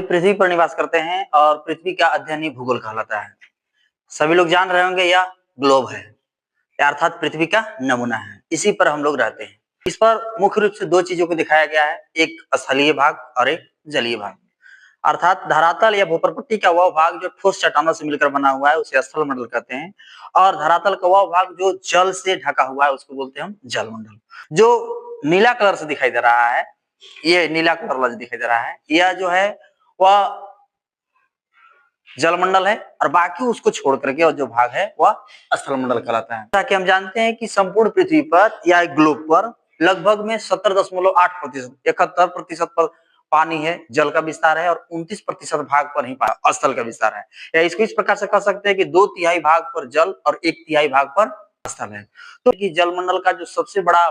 पृथ्वी पर निवास करते हैं और पृथ्वी का अध्ययन ही भूगोल कहलाता है। सभी लोग जान रहे होंगे यह ग्लोब है, अर्थात पृथ्वी का नमूना है। इसी पर हम लोग रहते हैं। इस पर मुख्य रूप से दो चीजों को दिखाया गया है, एक स्थलीय भाग और एक जलीय भाग। अर्थात धरातल या भूप्रपट्टी का वह भाग जो ठोस चट्टानों से मिलकर बना हुआ है उसे स्थल मंडल कहते हैं, और धरातल का वह भाग जो जल से ढका हुआ है उसको बोलते हैं हम जल मंडल। जो नीला कलर से दिखाई दे रहा है, ये नीला कलर वाला दिखाई दे रहा है, यह जो है वह जलमंडल है, और बाकी उसको छोड़ करके और जो भाग है वह स्थल मंडल कहलाता है। जैसा कि हम जानते हैं कि संपूर्ण पृथ्वी पर या ग्लोब पर लगभग में 70.8%, 71% पर पानी है, जल का विस्तार है, और 29% भाग पर ही स्थल का विस्तार है। या इसको इस प्रकार से कह सकते हैं कि 2/3 भाग पर जल और 1/3 भाग पर स्थल है। तो जलमंडल का जो सबसे बड़ा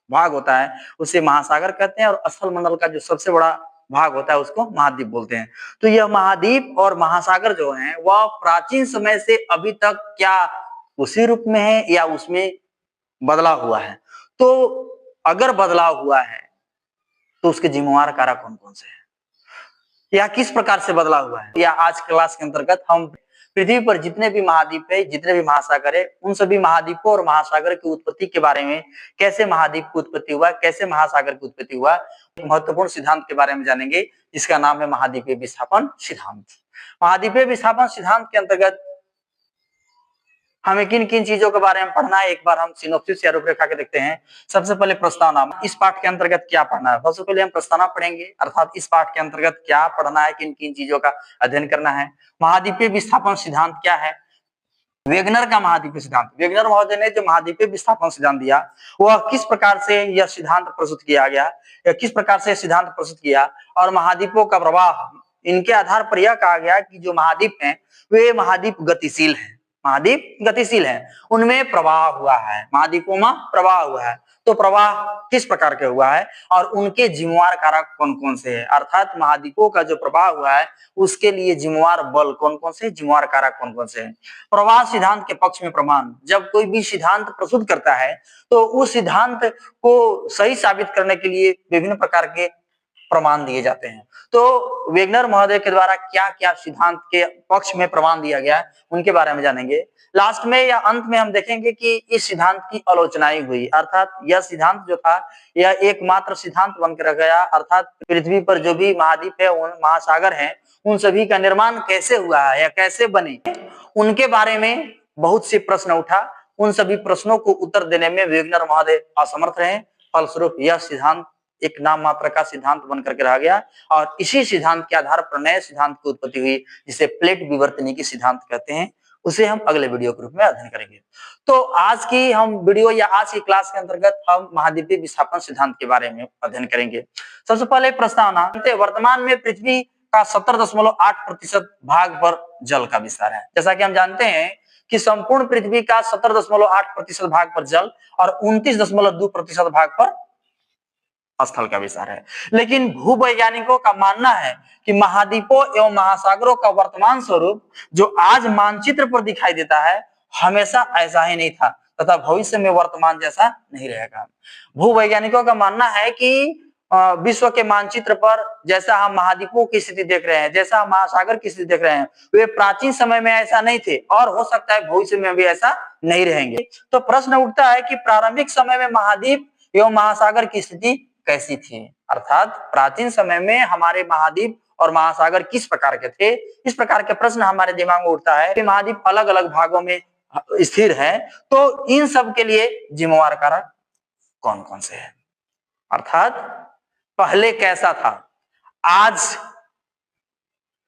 भाग होता है उसे महासागर कहते हैं, और स्थल मंडल का जो सबसे बड़ा भाग होता है उसको महाद्वीप बोलते हैं। तो यह महाद्वीप और महासागर जो हैं वह प्राचीन समय से अभी तक क्या उसी रूप में है या उसमें बदलाव हुआ है। तो अगर बदलाव हुआ है तो उसके जिम्मेवार कारक कौन कौन से हैं या किस प्रकार से बदलाव हुआ है, या आज क्लास के अंतर्गत हम पृथ्वी पर जितने भी महाद्वीप है, जितने भी महासागर है, उन सभी महाद्वीपों और महासागर की उत्पत्ति के बारे में, कैसे महाद्वीप की उत्पत्ति हुआ, कैसे महासागर की उत्पत्ति हुआ, महत्वपूर्ण सिद्धांत के बारे में जानेंगे, जिसका नाम है महाद्वीपीय विस्थापन सिद्धांत। महाद्वीपीय विस्थापन सिद्धांत के अंतर्गत हमें किन किन चीजों के बारे में पढ़ना है, एक बार हम सिनोप्सिस या रूपरेखा के देखते हैं। सबसे पहले प्रस्तावना। इस पाठ के अंतर्गत क्या पढ़ना है, सबसे पहले हम प्रस्तावना पढ़ेंगे, अर्थात इस पाठ के अंतर्गत क्या पढ़ना है, किन किन चीजों का अध्ययन करना है। महाद्वीपीय विस्थापन सिद्धांत क्या है, वेगनर का महाद्वीपीय सिद्धांत। वेगनर महोदय ने जो महाद्वीपीय विस्थापन सिद्धांत दिया वह किस प्रकार से यह सिद्धांत प्रस्तुत किया गया, या किस प्रकार से सिद्धांत प्रस्तुत किया, और महाद्वीपों का प्रवाह, इनके आधार पर यह कहा गया कि जो महाद्वीप हैं वे महाद्वीप गतिशील हैं, महाद्वीप गतिशील है, उनमें प्रवाह हुआ है, महाद्वीपों में प्रवाह हुआ है। तो प्रवाह किस प्रकार के हुआ है और उनके जिम्मेवार कारक कौन कौन से हैं, अर्थात महाद्वीपों का जो प्रवाह हुआ है उसके लिए जिम्मेवार बल कौन कौन से, जिम्मेवार कारक कौन कौन से हैं। प्रवाह सिद्धांत के पक्ष में प्रमाण। जब कोई भी सिद्धांत प्रस्तुत करता है तो उस सिद्धांत को सही साबित करने के लिए विभिन्न प्रकार के प्रमाण दिए जाते हैं। तो वेगनर महोदय के द्वारा क्या क्या सिद्धांत के पक्ष में प्रमाण दिया गया है उनके बारे में जानेंगे। लास्ट में या अंत में हम देखेंगे कि इस सिद्धांत की आलोचनाएं हुई, अर्थात यह सिद्धांत जो था यह एकमात्र सिद्धांत बनकर रह गया, अर्थात पृथ्वी पर जो भी महाद्वीप है, महासागर हैं, उन सभी का निर्माण कैसे हुआ है या कैसे बने, उनके बारे में बहुत से प्रश्न उठा। उन सभी प्रश्नों को उत्तर देने में वेगनर महोदय असमर्थ रहे, फलस्वरूप यह सिद्धांत एक नाम मात्र का सिद्धांत बनकर के रह गया, और इसी सिद्धांत के आधार पर नए सिद्धांत की उत्पत्ति हुई, जिसे प्लेट विवर्तनिकी सिद्धांत कहते हैं। उसे हम अगले वीडियो के रूप में अध्ययन करेंगे। तो आज की हम वीडियो या आज की क्लास के अंतर्गत हम महाद्वीपीय विस्थापन सिद्धांत के बारे में अध्ययन करेंगे। सबसे पहले प्रस्तावना। वर्तमान में पृथ्वी का 70.8% भाग पर जल का विस्तार है। जैसा कि हम जानते हैं कि संपूर्ण पृथ्वी का 70.8% भाग पर जल और 29.2% भाग पर स्थल का विस्तार है। लेकिन भूवैज्ञानिकों का मानना है कि महाद्वीपों एवं महासागरों का वर्तमान स्वरूप जो आज मानचित्र पर दिखाई देता है हमेशा ऐसा ही नहीं था तथा भविष्य में वर्तमान जैसा नहीं रहेगा। भूवैज्ञानिकों का मानना है कि विश्व के मानचित्र पर जैसा हम महाद्वीपों की स्थिति देख रहे हैं, जैसा हम महासागर की स्थिति देख रहे हैं, वे प्राचीन समय में ऐसा नहीं थे और हो सकता है भविष्य में भी ऐसा नहीं रहेंगे। तो प्रश्न उठता है कि प्रारंभिक समय में महाद्वीप एवं महासागर की स्थिति कैसी थी, अर्थात प्राचीन समय में हमारे महाद्वीप और महासागर किस प्रकार के थे। इस प्रकार के प्रश्न हमारे दिमाग में उठता है कि महाद्वीप अलग अलग भागों में स्थिर है, तो इन सब के लिए जिम्मेवार कारक कौन कौन से हैं, अर्थात पहले कैसा था, आज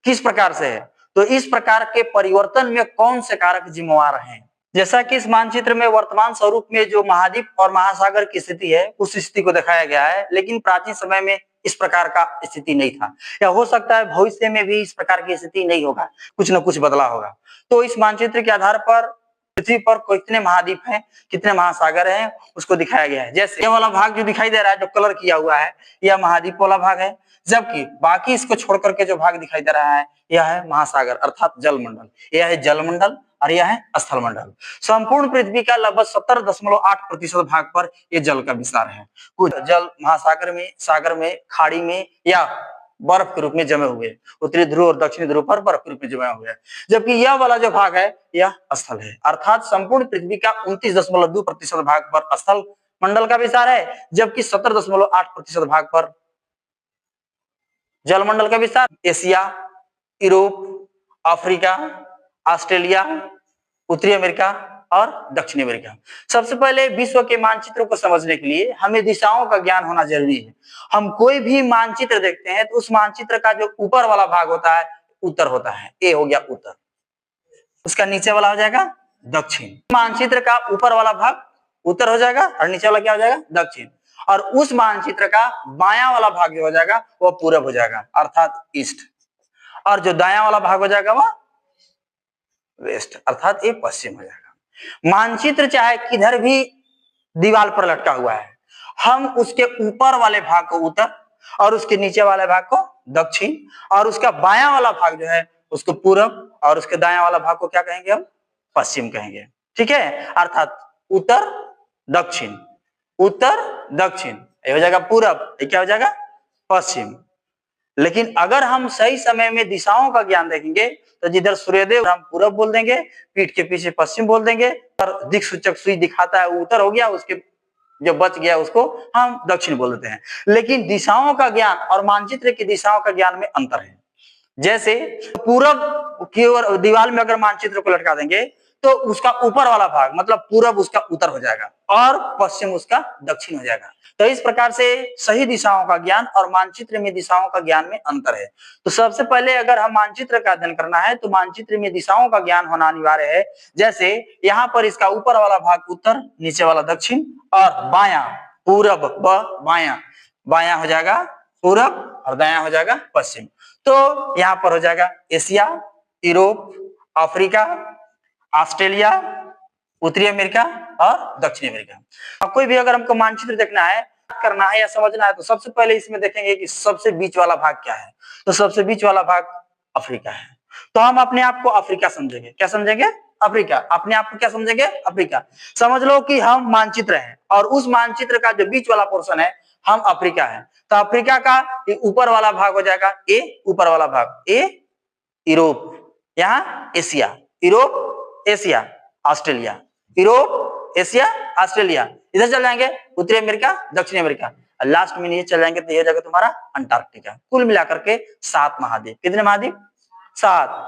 किस प्रकार से है, तो इस प्रकार के परिवर्तन में कौन से कारक जिम्मेवार हैं। जैसा कि इस मानचित्र में वर्तमान स्वरूप में जो महाद्वीप और महासागर की स्थिति है उस स्थिति को दिखाया गया है, लेकिन प्राचीन समय में इस प्रकार का स्थिति नहीं था, या हो सकता है भविष्य में भी इस प्रकार की स्थिति नहीं होगा, कुछ न कुछ बदला होगा। तो इस मानचित्र के आधार पर पृथ्वी पर कितने महाद्वीप हैं, कितने महासागर हैं, उसको दिखाया गया है। जैसे ये वाला भाग जो दिखाई दे रहा है, जो कलर किया हुआ है, यह महाद्वीप वाला भाग है, जबकि बाकी इसको छोड़ करके जो भाग दिखाई दे रहा है यह है महासागर अर्थात जलमंडल। यह है जलमंडल और यह है स्थल मंडल। संपूर्ण पृथ्वी का लगभग 70.8% भाग पर यह जल का विस्तार है। कुछ जल महासागर में, सागर में, खाड़ी में या बर्फ के रूप में जमे हुए, उत्तरी ध्रुव और दक्षिणी ध्रुव पर बर्फ के रूप में जमे हुए हैं। जबकि यह वाला जो भाग है यह स्थल है, अर्थात संपूर्ण पृथ्वी का 29.2% भाग पर स्थल मंडल का विस्तार है, जबकि 17.8% भाग पर जलमंडल का विस्तार। एशिया, यूरोप, अफ्रीका, ऑस्ट्रेलिया, उत्तरी अमेरिका और दक्षिणी अमेरिका। सबसे पहले विश्व के मानचित्रों को समझने के लिए हमें दिशाओं का ज्ञान होना जरूरी है। हम कोई भी मानचित्र देखते हैं तो उस मानचित्र का जो ऊपर वाला भाग होता है उत्तर होता है, ए हो गया उत्तर, उसका नीचे वाला हो जाएगा दक्षिण। मानचित्र का ऊपर वाला भाग उत्तर हो जाएगा और नीचे वाला क्या हो जाएगा दक्षिण, और उस मानचित्र का बायां वाला भाग जो हो जाएगा वो पूरब हो जाएगा अर्थात ईस्ट, और जो दायां वाला भाग हो जाएगा वह वेस्ट अर्थात ये पश्चिम हो जाएगा। मानचित्र चाहे किधर भी दीवार पर लटका हुआ है, हम उसके ऊपर वाले भाग को उत्तर और उसके नीचे वाले भाग को दक्षिण और उसका बायां वाला भाग जो है उसको पूरब और उसके दायां वाला भाग को क्या कहेंगे हम पश्चिम कहेंगे। ठीक है, अर्थात उत्तर दक्षिण, उत्तर दक्षिण, ये हो जाएगा पूरब, ये क्या हो जाएगा पश्चिम। लेकिन अगर हम सही समय में दिशाओं का ज्ञान देखेंगे तो जिधर सूर्योदय हम पूरब बोल देंगे, पीठ के पीछे पश्चिम बोल देंगे, और दिक सूचक सुई दिखाता है उत्तर हो गया, उसके जो बच गया उसको हम दक्षिण बोल देते हैं। लेकिन दिशाओं का ज्ञान और मानचित्र की दिशाओं का ज्ञान में अंतर है। जैसे पूरब की ओर दीवार में अगर मानचित्र को लटका देंगे तो उसका ऊपर वाला भाग मतलब पूरब उसका उत्तर हो जाएगा और पश्चिम उसका दक्षिण हो जाएगा। तो इस प्रकार से सही दिशाओं का ज्ञान और मानचित्र में दिशाओं का ज्ञान में अंतर है। तो सबसे पहले अगर हम मानचित्र का अध्ययन करना है तो मानचित्र में दिशाओं का ज्ञान होना अनिवार्य है। जैसे यहाँ पर इसका ऊपर वाला भाग उत्तर, नीचे वाला दक्षिण और बायां पूरब व बायां, बायां हो जाएगा पूरब और दायां हो जाएगा पश्चिम। तो यहाँ पर हो जाएगा एशिया, यूरोप, अफ्रीका, ऑस्ट्रेलिया, उत्तरी अमेरिका और दक्षिणी अमेरिका। अब कोई भी अगर हमको मानचित्र देखना है, करना है या समझना है तो सबसे पहले इसमें देखेंगे कि सबसे बीच वाला भाग क्या है। तो सबसे बीच वाला भाग अफ्रीका है, तो हम अपने आप को अफ्रीका समझेंगे। क्या समझेंगे? अफ्रीका। अपने आप को क्या समझेंगे? अफ्रीका। समझ लो कि हम मानचित्र हैं और उस मानचित्र का जो बीच वाला पोर्शन है हम अफ्रीका है। तो अफ्रीका का ऊपर वाला भाग हो जाएगा ए, ऊपर वाला भाग ए यूरोप, यहाँ Asia, Europe Asia Australia, Europe Asia Australia, इधर चल जाएंगे उत्तरी अमेरिका दक्षिणी अमेरिका, और लास्ट में नीचे चल जाएंगे तो ये हो जाएगा तुम्हारा अंटार्कटिका। कुल मिलाकर के 7 महाद्वीप। कितने महाद्वीप? 7।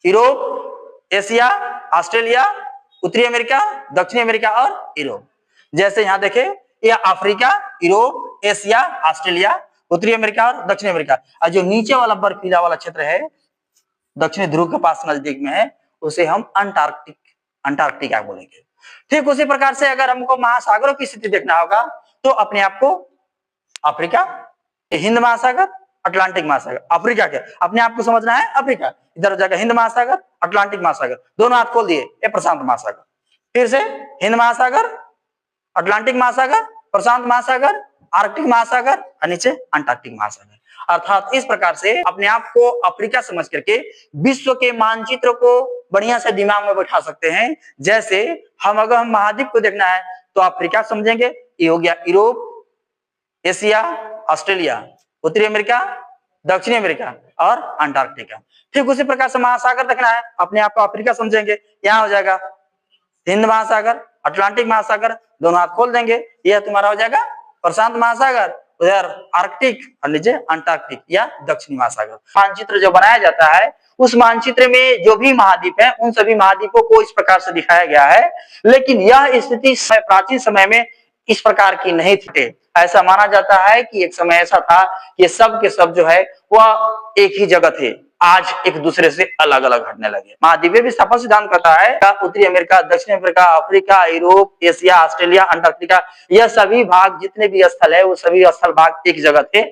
यूरोप, एशिया, ऑस्ट्रेलिया, उत्तरी अमेरिका, दक्षिणी अमेरिका और यूरोप। जैसे यहाँ देखे ये अफ्रीका, यूरोप, एशिया, ऑस्ट्रेलिया, उत्तरी अमेरिका और दक्षिणी अमेरिका, और जो नीचे वाला बर्फीला वाला क्षेत्र है दक्षिणी ध्रुव के पास नजदीक में है उसे हम अंटार्कटिका बोलेंगे। ठीक उसी प्रकार से अगर हमको महासागरों की स्थिति देखना होगा तो अपने आप को अफ्रीका, हिंद महासागर, अटलांटिक महासागर, अफ्रीका के अपने आप को समझना है अफ्रीका, इधर हो जाएगा हिंद महासागर, अटलांटिक महासागर, दोनों हाथ खोल दिए, ये प्रशांत महासागर। फिर से हिंद महासागर, अटलांटिक महासागर, प्रशांत महासागर, आर्कटिक महासागर और नीचे अंटार्कटिक महासागर। अर्थात इस प्रकार से अपने आप को अफ्रीका समझ करके विश्व के मानचित्र को बढ़िया से दिमाग में बैठा सकते हैं। जैसे अगर हम महाद्वीप को देखना है तो अफ्रीका समझेंगे, ये हो गया यूरोप, एशिया, ऑस्ट्रेलिया, उत्तरी अमेरिका, दक्षिणी अमेरिका और अंटार्कटिका। ठीक उसी प्रकार से महासागर देखना है अपने आप को अफ्रीका समझेंगे, यहाँ हो जाएगा हिंद महासागर, अटलांटिक महासागर, दोनों हाथ खोल देंगे, यह तुम्हारा हो जाएगा प्रशांत महासागर, उधर आर्कटिक और नीचे अंटार्कटिक या दक्षिणी महासागर। मानचित्र जो बनाया जाता है उस मानचित्र में जो भी महाद्वीप है उन सभी महाद्वीपों को इस प्रकार से दिखाया गया है, लेकिन यह स्थिति प्राचीन समय में इस प्रकार की नहीं थी। ऐसा माना जाता है कि एक समय ऐसा था कि सब के सब जो है वह एक ही जगह थे, आज एक दूसरे से अलग अलग हटने लगे। महाद्वीपीय विस्थापन सिद्धांत कहता है उत्तरी अमेरिका, दक्षिण Africa, Africa, Europe, Asia, Australia, Antarctica, यह सभी भाग जितने भी स्थल है वो सभी स्थल भाग एक जगह थे,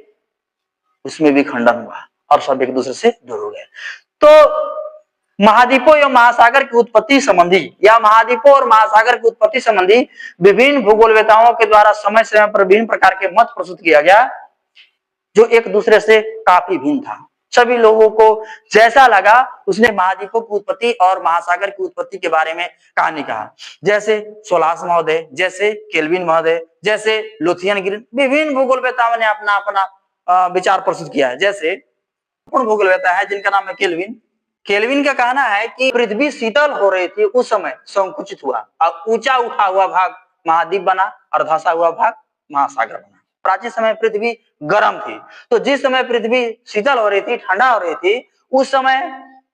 उसमें भी खंडन हुआ और सब एक दूसरे से दूर हो गए। तो महाद्वीपों या महासागर की उत्पत्ति संबंधी या महाद्वीपों और महासागर की उत्पत्ति संबंधी विभिन्न भूगोलवेताओं के द्वारा समय समय पर विभिन्न प्रकार के मत प्रस्तुत किया गया जो एक दूसरे से काफी भिन्न था। सभी लोगों को जैसा लगा उसने महाद्वीपों की उत्पत्ति और महासागर की उत्पत्ति के बारे में कहानी कहा। जैसे सोलास महोदय, जैसे केल्विन महोदय, जैसे लुथियन ग्रीन, विभिन्न भूगोलवेताओं ने अपना अपना विचार प्रस्तुत किया है। जैसे पूर्ण भूगोलवेत्ता है जिनका नाम है केल्विन। केल्विन का कहना है कि पृथ्वी शीतल हो रही थी उस समय संकुचित हुआ और ऊंचा उठा हुआ भाग महाद्वीप बना और धंसा हुआ भाग महासागर बना। प्राचीन समय पृथ्वी गर्म थी, तो जिस समय पृथ्वी शीतल हो रही थी, ठंडा हो रही थी, उस समय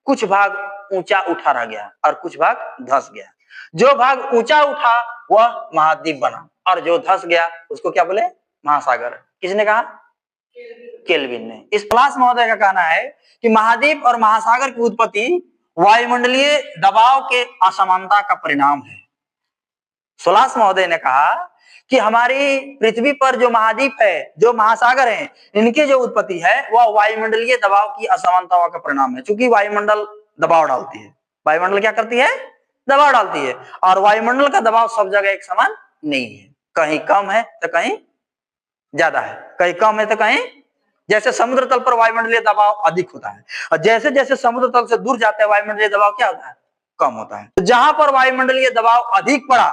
कुछ भाग ऊंचा उठा रह गया और कुछ भाग धंस गया। जो भाग ऊंचा उठा वह महाद्वीप बना और जो धंस गया उसको क्या बोले, महासागर। किसने कहा? केल्विन ने। इस प्लास महोदय का कहना है कि महाद्वीप और महासागर की उत्पत्ति वायुमंडलीय दबाव के असमानता का परिणाम है। सोलास महोदय ने कहा कि हमारी पृथ्वी पर जो महाद्वीप है, जो महासागर है, इनकी जो उत्पत्ति है वह वायुमंडलीय दबाव की असमानता का परिणाम है। क्योंकि वायुमंडल दबाव डालती है, वायुमंडल क्या करती है? दबाव डालती है, और वायुमंडल का दबाव सब जगह एक समान नहीं है। कहीं कम है तो कहीं ज्यादा है, कहीं कम है तो कहीं, जैसे समुद्र तल पर वायुमंडलीय दबाव अधिक होता है और जैसे जैसे समुद्र तल से दूर जाते हैं वायुमंडलीय दबाव क्या होता है? कम होता है। तो जहां पर वायुमंडलीय दबाव अधिक पड़ा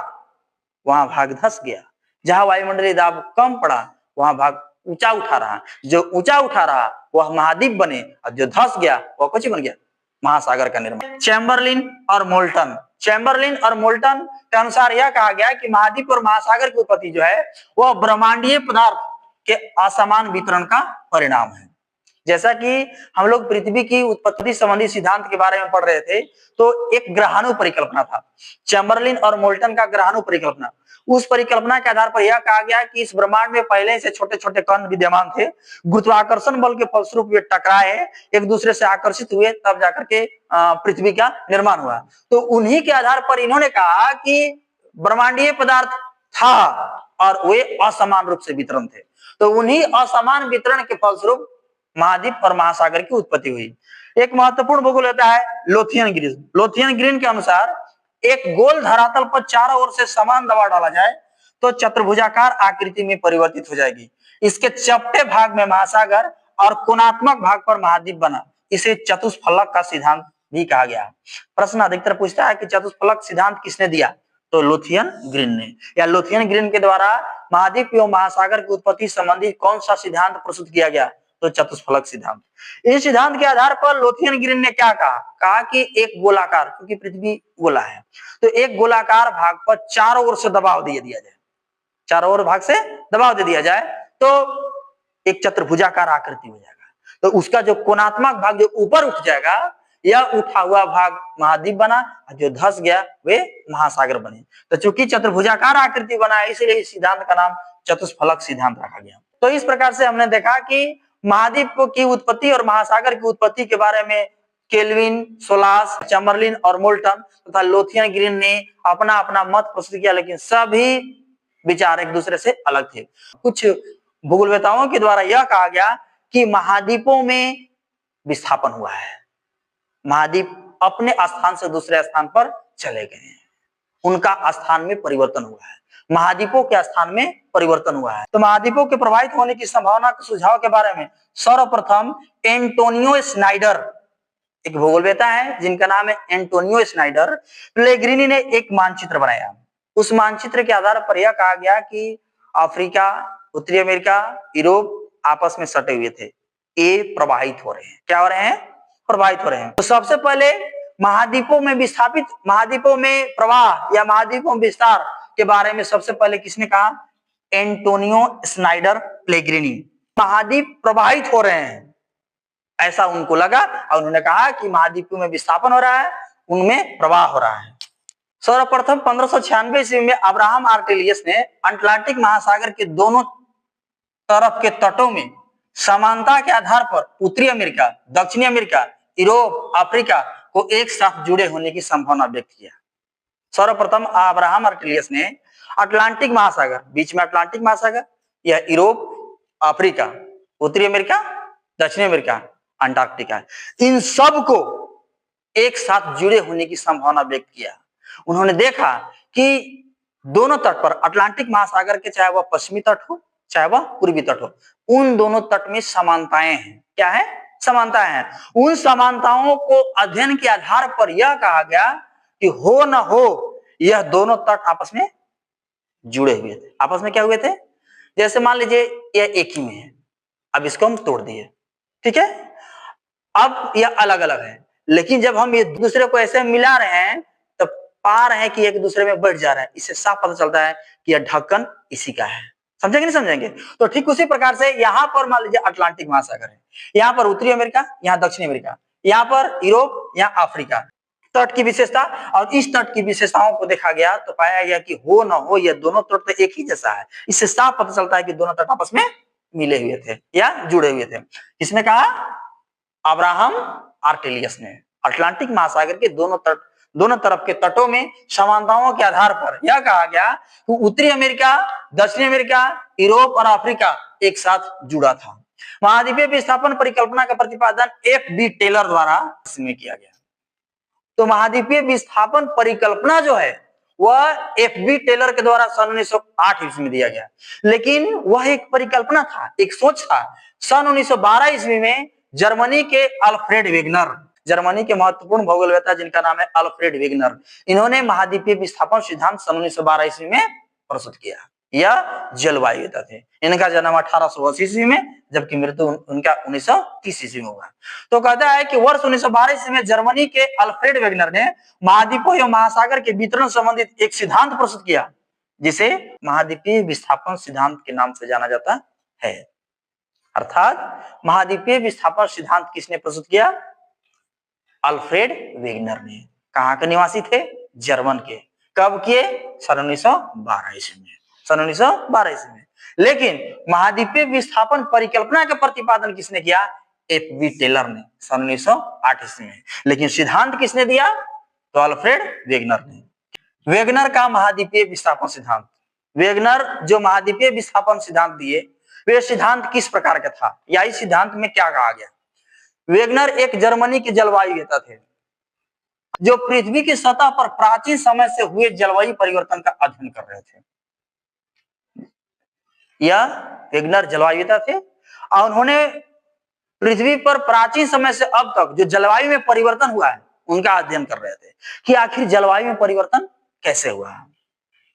वहां भाग धंस गया, जहां वायुमंडलीय दबाव कम पड़ा वहां भाग ऊंचा उठा रहा। जो ऊंचा उठा रहा वह महाद्वीप बने और जो धंस गया वह कुछ बन गया, महासागर का निर्माण। चैम्बरलिन और मोल्टन, चैम्बरलिन और मोल्टन के अनुसार यह कहा गया कि महाद्वीप और महासागर की उत्पत्ति जो है वह ब्रह्मांडीय पदार्थ के असमान वितरण का परिणाम है। जैसा कि हम लोग पृथ्वी की उत्पत्ति संबंधी सिद्धांत के बारे में पढ़ रहे थे, तो एक ग्रहाणु परिकल्पना था, चैम्बरलिन और मोल्टन का ग्रहाणु परिकल्पना। उस परिकल्पना के आधार पर यह कहा गया कि इस ब्रह्मांड में पहले से छोटे छोटे कण विद्यमान थे, गुरुत्वाकर्षण बल के फलस्वरूप वे टकराए, एक दूसरे से आकर्षित हुए, तब जाकर के पृथ्वी का निर्माण हुआ। तो उन्हीं के आधार पर इन्होंने कहा कि ब्रह्मांडीय पदार्थ था और वे असमान रूप से वितरण थे। तो उन्हीं असमान वितरण के फलस्वरूप महाद्वीप और महासागर की उत्पत्ति हुई। एक महत्वपूर्ण भूगोल होता है लोथियन ग्रीन। लोथियन ग्रीन के अनुसार एक गोल धरातल पर चारों ओर से समान दबाव डाला जाए तो चतुर्भुजाकार आकृति में परिवर्तित हो जाएगी। इसके चपटे भाग में महासागर और कोणात्मक भाग पर महाद्वीप बना। इसे चतुष्फलक का सिद्धांत भी कहा गया। प्रश्न अधिकतर पूछता है कि चतुष्फलक सिद्धांत किसने दिया? तो लोथियन ग्रीन ने, या लोथियन ग्रीन के द्वारा महाद्वीप एवं महासागर की उत्पत्ति संबंधी कौन सा सिद्धांत प्रस्तुत किया गया? तो चतुष्फलक सिद्धांत। इस सिद्धांत के आधार पर लोथियन ग्रीन ने क्या कहा? कहा कि एक गोलाकार, क्योंकि पृथ्वी गोला है, तो एक गोलाकार भाग पर चारों ओर से दबाव दे दिया जाए, चारों ओर भाग से दबाव दे दिया जाए तो एक चतुर्भुजाकार आकृति हो जाएगा। तो उसका जो कोणात्मक भाग जो ऊपर उठ जाएगा, यह उठा हुआ भाग महाद्वीप बना, जो धंस गया वे महासागर बने। तो चूंकि चतुर्भुजाकार आकृति बना है, इसलिए इस सिद्धांत का नाम चतुष्फलक सिद्धांत रखा गया। तो इस प्रकार से हमने देखा कि महाद्वीप की उत्पत्ति और महासागर की उत्पत्ति के बारे में केल्विन, सोलास, चैम्बरलिन और मोल्टन तथा लोथियन ग्रीन ने अपना अपना मत प्रस्तुत किया, लेकिन सभी विचार एक दूसरे से अलग थे। कुछ भूगोलवेताओं के द्वारा यह कहा गया कि महाद्वीपों में विस्थापन हुआ है, महाद्वीप अपने स्थान से दूसरे स्थान पर चले गए हैं, उनका स्थान में परिवर्तन हुआ है, महाद्वीपों के स्थान में परिवर्तन हुआ है। तो महाद्वीपों के प्रभावित होने की संभावना के सुझाव के बारे में सर्वप्रथम एंटोनियो स्नाइडर, एक भूगोलवेता है जिनका नाम है एंटोनियो स्नाइडर, पेलेग्रिनी ने एक मानचित्र बनाया। उस मानचित्र के आधार पर यह कहा गया कि अफ्रीका, उत्तरी अमेरिका, यूरोप आपस में सटे हुए थे, ये प्रवाहित हो रहे हैं। क्या हो रहे हैं? प्रवाहित हो रहे हैं। तो सबसे पहले महाद्वीपों में विस्थापित, महाद्वीपों में प्रवाह या महाद्वीपों में विस्तार के बारे में सबसे पहले किसने कहा? Antonio Snyder Pellegrini. महाद्वीप प्रवाहित हो रहे हैं ऐसा उनको लगा और उन्होंने कहा कि महाद्वीपों में विस्थापन हो रहा है, उनमें प्रवाह हो रहा है। सर्वप्रथम 1596 ईस्वी में अब्राहम आर्टेलियस ने अटलांटिक महासागर के दोनों तरफ के तटों में समानता के आधार पर उत्तरी अमेरिका, दक्षिणी अमेरिका, यूरोप, अफ्रीका को एक साथ जुड़े होने की संभावना व्यक्त किया। सर्वप्रथम अब्राहम आर्टेलियस ने अटलांटिक महासागर, बीच में अटलांटिक महासागर, यह यूरोप, अफ्रीका, उत्तरी अमेरिका, दक्षिणी अमेरिका, अंटार्कटिका, इन सब को एक साथ जुड़े होने की संभावना व्यक्त किया। उन्होंने देखा कि दोनों तट पर, अटलांटिक महासागर के चाहे वह पश्चिमी तट हो चाहे वह पूर्वी तट हो, उन दोनों तट में समानताएं हैं। क्या है? समानताएं हैं। उन समानताओं को अध्ययन के आधार पर यह कहा गया कि हो न हो यह दोनों तट आपस में जुड़े हुए थे। आपस में क्या हुए थे? जैसे मान लीजिए यह एक ही में है, अब इसको हम तोड़ दिए, ठीक है। अब यह अलग अलग है, लेकिन जब हम ये दूसरे को ऐसे मिला रहे हैं तो पा रहे हैं कि एक दूसरे में बढ़ जा रहा है। इससे साफ पता चलता है कि यह ढक्कन इसी का है। समझेंगे नहीं समझेंगे? तो ठीक उसी प्रकार से यहाँ पर मान लीजिए अटलांटिक महासागर है, यहाँ पर उत्तरी अमेरिका, यहाँ दक्षिणी अमेरिका, यहाँ पर यूरोप, यहाँ अफ्रीका। तट की विशेषता, और इस तट की विशेषताओं को देखा गया तो पाया गया कि हो न हो यह दोनों तट तो एक ही जैसा है। इससे साफ पता चलता है कि दोनों तट आपस में मिले हुए थे या जुड़े हुए थे। किसने कहा? अब्राहम आर्टेलियस ने। अटलांटिक महासागर के दोनों तरफ के तटों में समानताओं के आधार पर यह कहा गया कि उत्तरी अमेरिका, दक्षिणी अमेरिका, यूरोप और अफ्रीका एक साथ जुड़ा था। महाद्वीपीय विस्थापन परिकल्पना का प्रतिपादन F.B. टेलर द्वारा इसमें किया गया। तो महाद्वीपीय विस्थापन परिकल्पना जो है वह F.B. टेलर के द्वारा सन 1908 ईस्वी में दिया गया, लेकिन वह एक परिकल्पना था, एक सोच था। सन 1912 ईस्वी में जर्मनी के अल्फ्रेड वेगनर, जर्मनी के महत्वपूर्ण भौगोलवेत्ता जिनका नाम है अल्फ्रेड वेगनर, इन्होंने महाद्वीपीय विस्थापन सिद्धांत सन 1912 ईस्वी में प्रस्तुत किया। यह जलवायुवेत्ता थे। इनका जन्म 1880 ईस्वी में, जबकि मृत्यु उनका 1930 ईस्वी में हुआ। तो कहता है कि वर्ष 1912 ईस्वी में जर्मनी के अल्फ्रेड वेगनर ने महाद्वीपों एवं महासागर के वितरण संबंधित एक सिद्धांत प्रस्तुत किया, जिसे महाद्वीपीय विस्थापन सिद्धांत के नाम से जाना जाता है। अर्थात महाद्वीपीय विस्थापन सिद्धांत किसने प्रस्तुत किया? अल्फ्रेड वेगनर ने। कहां के निवासी थे? जर्मन के। कब किए? सन 1912 ईस्वी में। सन 1912 ईस्वी में। लेकिन महाद्वीपीय विस्थापन परिकल्पना का प्रतिपादन किसने किया? F.B. टेलर ने सन 1908 ईस्वी में। लेकिन सिद्धांत किसने दिया? तो अल्फ्रेड वेगनर ने। वेगनर का महाद्वीपीय विस्थापन सिद्धांत। वेगनर जो महाद्वीपीय विस्थापन सिद्धांत दिए, वे सिद्धांत किस प्रकार का था या इस सिद्धांत में क्या कहा गया? वेगनर एक जर्मनी के जलवायुवेत्ता थे जो पृथ्वी की सतह पर प्राचीन समय से हुए जलवायु परिवर्तन का अध्ययन कर रहे थे। यह वेगनर जलवायुवेत्ता थे और उन्होंने पृथ्वी पर प्राचीन समय से अब तक जो जलवायु में परिवर्तन हुआ है उनका अध्ययन कर रहे थे कि आखिर जलवायु में परिवर्तन कैसे हुआ है,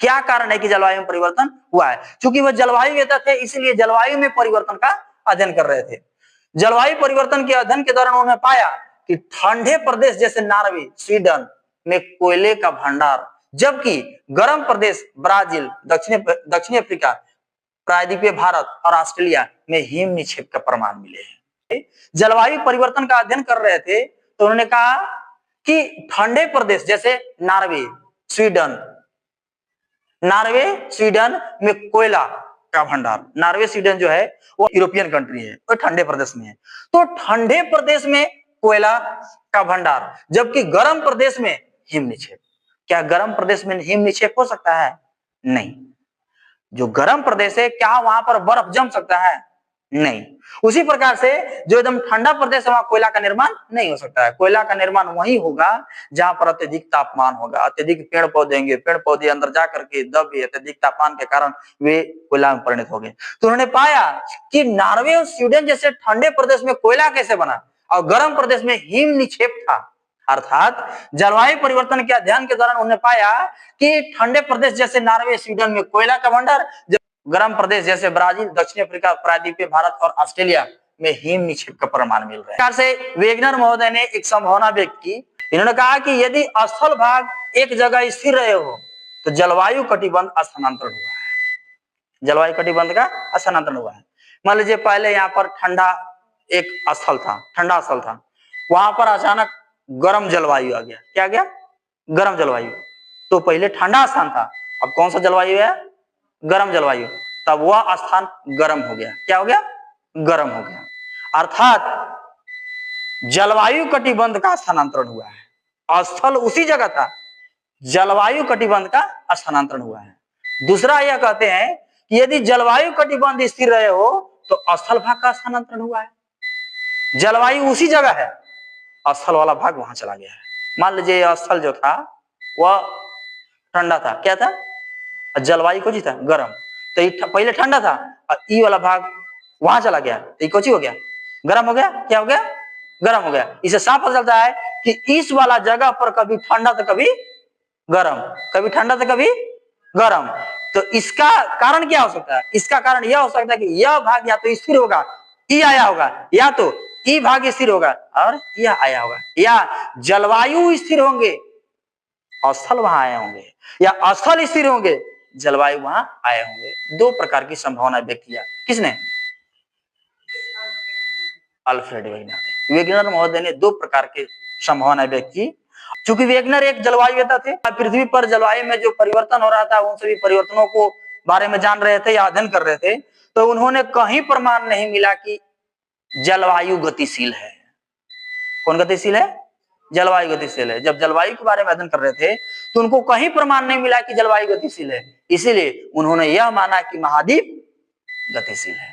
क्या कारण है कि जलवायु में परिवर्तन हुआ है। क्योंकि वह जलवायुवेत्ता थे, इसलिए जलवायु में परिवर्तन का अध्ययन कर रहे थे। जलवायु परिवर्तन के अध्ययन के दौरान उन्होंने पाया कि ठंडे प्रदेश जैसे नॉर्वे, स्वीडन में कोयले का भंडार, जबकि गर्म प्रदेश ब्राजील, दक्षिणी अफ्रीका, प्रायद्वीपीय भारत और ऑस्ट्रेलिया में हिम निक्षेप का प्रमाण मिले हैं। जलवायु परिवर्तन का अध्ययन कर रहे थे तो उन्होंने कहा कि ठंडे प्रदेश जैसे नॉर्वे, स्वीडन में कोयला का भंडार। नॉर्वे, स्वीडन जो है वो यूरोपियन कंट्री है, वो ठंडे प्रदेश में है। तो ठंडे प्रदेश में कोयला का भंडार, जबकि गर्म प्रदेश में हिम निक्षेप। क्या गर्म प्रदेश में हिम निक्षेप हो सकता है? नहीं। जो गर्म प्रदेश है क्या वहां पर बर्फ जम सकता है? नहीं। उसी प्रकार से जो एकदम ठंडा प्रदेश है वहां कोयला का निर्माण नहीं हो सकता है। कोयला का निर्माण वहीं होगा जहां पर अत्यधिक तापमान होगा, अत्यधिक पेड़ पौधे होंगे, पेड़ पौधे अंदर जाकर के दब गए, अत्यधिक तापमान के कारण वे कोयला में परिणत हो गए। तो उन्होंने पाया कि नॉर्वे और स्वीडन जैसे ठंडे प्रदेश में कोयला कैसे बना और गर्म प्रदेश में हिम निक्षेप था। अर्थात जलवायु परिवर्तन के अध्ययन के दौरान उन्होंने पाया कि ठंडे प्रदेश जैसे नॉर्वे, स्वीडन में कोयला का भंडार, गर्म प्रदेश जैसे ब्राजील, दक्षिण अफ्रीका, प्रायद्वीपीय भारत और ऑस्ट्रेलिया में हिम निक्षेप का प्रमाण मिल रहा है। से वेगनर महोदय ने एक संभावना व्यक्त की। इन्होंने कहा कि यदि स्थल भाग एक जगह स्थिर रहे हो तो जलवायु कटिबंध स्थानांतरण हुआ है। जलवायु कटिबंध का स्थानांतरण हुआ है। मान लीजिए पहले यहाँ पर ठंडा एक स्थल था, ठंडा स्थल था, वहां पर अचानक गर्म जलवायु आ गया। क्या गया? गर्म जलवायु। तो पहले ठंडा स्थान था, अब कौन सा जलवायु है? गर्म जलवायु। तब वह स्थान गर्म हो गया। क्या हो गया? गर्म हो गया। अर्थात जलवायु कटिबंध का स्थानांतरण हुआ है। स्थल उसी जगह था, जलवायु कटिबंध का स्थानांतरण हुआ है। दूसरा यह कहते हैं कि यदि जलवायु कटिबंध स्थिर रहे हो तो स्थल भाग का स्थानांतरण हुआ है। जलवायु उसी जगह है, स्थल वाला भाग वहां चला गया है। मान लीजिए यह स्थल जो था वह ठंडा था। क्या था? जलवायु कौन सी था? गर्म। तो ये पहले ठंडा था और ई वाला भाग वहां चला गया, तो ये कौन सी हो गया? गर्म हो गया। क्या हो गया? गर्म हो गया। इसे साफ पता चलता है कि इस वाला जगह पर कभी ठंडा तो कभी गर्म, कभी ठंडा तो कभी गर्म। तो इसका कारण क्या हो सकता है? इसका कारण यह हो सकता है कि यह भाग या तो स्थिर होगा ई आया होगा, या तो ई भाग स्थिर होगा और यह आया होगा, या जलवायु स्थिर होंगे स्थल वहां आए होंगे, या स्थल स्थिर होंगे जलवायु वहां आए होंगे। दो प्रकार की संभावना व्यक्त किया। किसने? Alfred Wegener. वेगनर महोदय ने दो प्रकार की संभावना व्यक्त की। चूंकि वेगनर एक जलवायुवेता थे, पृथ्वी पर जलवायु में जो परिवर्तन हो रहा था उन सभी परिवर्तनों को बारे में जान रहे थे या अध्ययन कर रहे थे, तो उन्होंने कहीं प्रमाण नहीं मिला कि जलवायु गतिशील है। कौन गतिशील है? जलवायु गतिशील है। जब जलवायु के बारे में अध्ययन कर रहे थे तो उनको कहीं प्रमाण नहीं मिला कि जलवायु गतिशील है, इसीलिए उन्होंने यह माना कि महाद्वीप गतिशील है।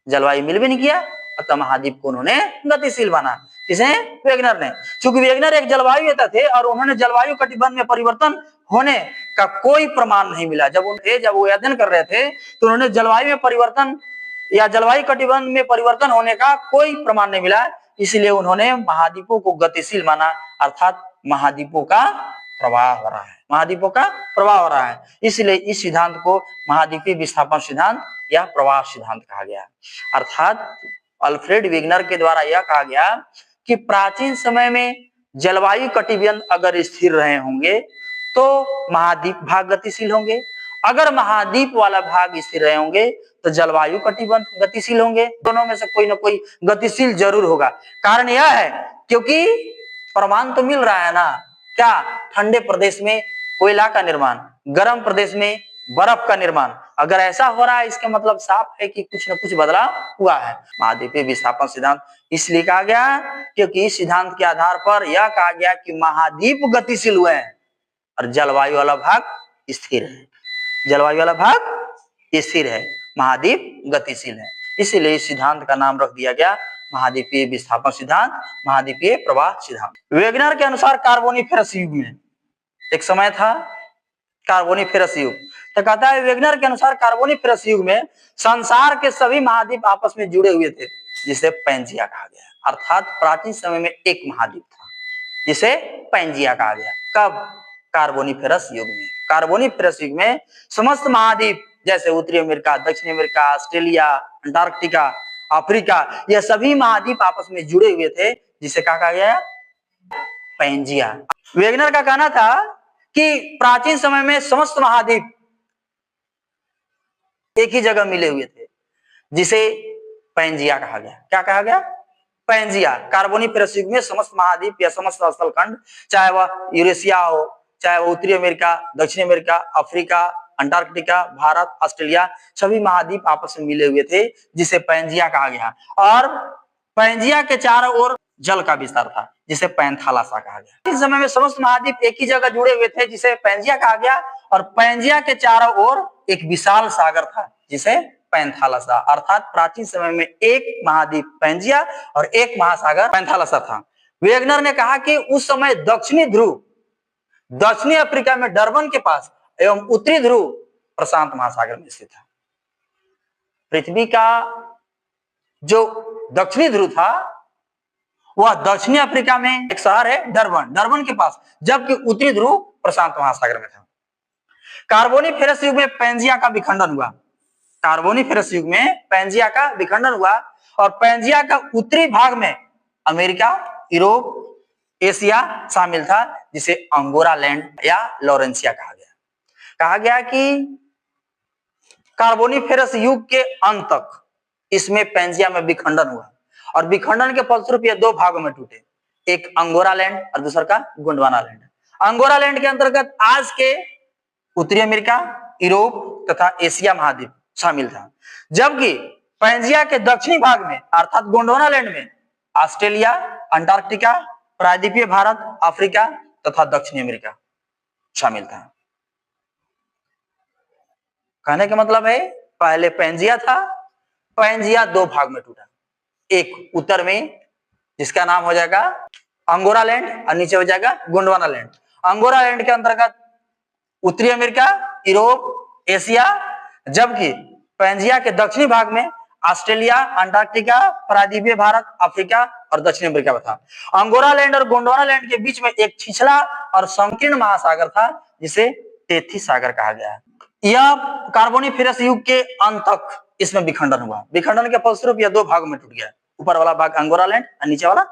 जलवायु मिल भी नहीं किया, अतः महाद्वीप को उन्होंने गतिशील माना। किसने? वेगनर ने। चूंकि वेगनर एक जलवायुवेता थे और उन्होंने जलवायु कटिबंध में परिवर्तन होने का कोई प्रमाण नहीं मिला। जब वो अध्ययन कर रहे थे तो उन्होंने जलवायु में परिवर्तन या जलवायु कटिबंध में परिवर्तन होने का कोई प्रमाण नहीं मिला, इसलिए उन्होंने महाद्वीपों को गतिशील माना, अर्थात महाद्वीपों का प्रवाह हो रहा है, महाद्वीपों का प्रवाह हो रहा है। इसलिए इस सिद्धांत को महाद्वीपीय विस्थापन सिद्धांत या प्रवाह सिद्धांत कहा गया। अर्थात अल्फ्रेड वेगनर के द्वारा यह कहा गया कि प्राचीन समय में जलवायु कटिबंध अगर स्थिर रहे होंगे तो महाद्वीप भाग गतिशील होंगे, अगर महाद्वीप वाला भाग स्थिर रहे होंगे तो जलवायु कटिबंध गतिशील होंगे। दोनों में से कोई ना कोई गतिशील जरूर होगा। कारण यह है क्योंकि प्रमाण तो मिल रहा है ना, क्या? ठंडे प्रदेश में कोयला का निर्माण, गर्म प्रदेश में बर्फ का निर्माण। अगर ऐसा हो रहा है इसका मतलब साफ है कि कुछ न कुछ बदलाव हुआ है। महाद्वीपीय विस्थापन सिद्धांत इसलिए कहा गया क्योंकि इस सिद्धांत के आधार पर यह कहा गया कि महाद्वीप गतिशील हुए हैं और जलवायु वाला भाग स्थिर है। जलवायु वाला भाग स्थिर है, महाद्वीप गतिशील है। इसीलिए इस सिद्धांत का नाम रख दिया गया महाद्वीपीय विस्थापन सिद्धांत, महाद्वीपीय प्रवाह सिद्धांत। वेगनर के अनुसार कार्बोनिफेरस युग में एक समय था, कार्बोनिफेरस युग। तो कहता है वेगनर के अनुसार कार्बोनिफेरस युग में संसार के सभी महाद्वीप आपस में जुड़े हुए थे, जिसे पैंजिया कहा गया। अर्थात प्राचीन समय में एक महाद्वीप था जिसे पैंजिया कहा गया। कब? कार्बोनिफेरस युग में। कार्बोनिफेरस युग में समस्त महाद्वीप जैसे उत्तरी अमेरिका, दक्षिण अमेरिका, ऑस्ट्रेलिया, अंटार्कटिका, अफ्रीका, यह सभी महाद्वीप आपस में जुड़े हुए थे, जिसे क्या कहा गया? पैंजिया। वेगनर का कहना था कि प्राचीन समय में समस्त महाद्वीप एक ही जगह मिले हुए थे, जिसे पैंजिया कहा गया। क्या कहा गया? पैंजिया। कार्बोनिफेरस युग में समस्त महाद्वीप या समस्त स्थलखंड, चाहे वह यूरेशिया हो, चाहे वह उत्तरी अमेरिका, दक्षिण America, Africa, Antarctica, Bharat, Australia, सभी महाद्वीप आपस में मिले हुए थे, जिसे पैंजिया कहा गया। और पैंजिया के चारों ओर जल का विस्तार था, जिसे पैंथालासा कहा गया। इस समय में समस्त महाद्वीप एक ही जगह जुड़े हुए थे, जिसे पैंजिया कहा गया। और पैंजिया के चारों ओर एक विशाल सागर था, जिसे पैंथालासा। अर्थात प्राचीन समय में एक महाद्वीप पैंजिया और एक महासागर पैंथालासा था। वेगनर ने कहा कि उस समय दक्षिणी ध्रुव दक्षिणी अफ्रीका में डरबन के पास एवं उत्तरी ध्रुव प्रशांत महासागर में स्थित था। पृथ्वी का जो दक्षिणी ध्रुव था वह दक्षिणी अफ्रीका में एक शहर है डरबन, डरबन के पास, जबकि उत्तरी ध्रुव प्रशांत महासागर में था। कार्बोनिफेरस युग में पैंजिया का विखंडन हुआ। कार्बोनिफेरस युग में पैंजिया का विखंडन हुआ और पैंजिया का उत्तरी भाग में अमेरिका, यूरोप, एशिया शामिल था, जिसे अंगोरा लैंड या लॉरेंसिया कहा गया। कहा गया कि कार्बोनिफेरस युग के अंत तक इसमें पैंजिया में विखंडन हुआ और विखंडन के फलस्वरूप ये दो भागों में टूटे, एक अंगोरा लैंड और दूसरा का गोंडवाना लैंड। अंगोरा लैंड के अंतर्गत आज के उत्तरी अमेरिका, यूरोप तथा एशिया महाद्वीप शामिल था, जबकि पैंजिया के दक्षिणी भाग में अर्थात गोंडवाना लैंड में ऑस्ट्रेलिया, अंटार्कटिका, प्रायद्वीपीय भारत, अफ्रीका तथा दक्षिणी अमेरिका शामिल था। कहने का मतलब है पहले पैंजिया था, पैंजिया दो भाग में टूटा, एक उत्तर में जिसका नाम हो जाएगा अंगोरा लैंड और नीचे हो जाएगा गोंडवाना लैंड। अंगोरा लैंड के अंतर्गत उत्तरी अमेरिका, यूरोप, एशिया, जबकि पैंजिया के दक्षिणी भाग में ऑस्ट्रेलिया, अंटार्कटिका, प्रायद्वीपीय भारत, अफ्रीका और दक्षिण अमेरिका था। अंगोरा लैंड और गोंडवाना लैंड के बीच में एक छिछला और संकीर्ण महासागर था, जिसे टेथी सागर कहा गया है। यह कार्बोनिफेरस युग के अंत तक इसमें विखंडन हुआ। विखंडन के फलस्वरूप यह दो भागों में टूट गया, ऊपर वाला भाग अंगोरा लैंड और नीचे वाला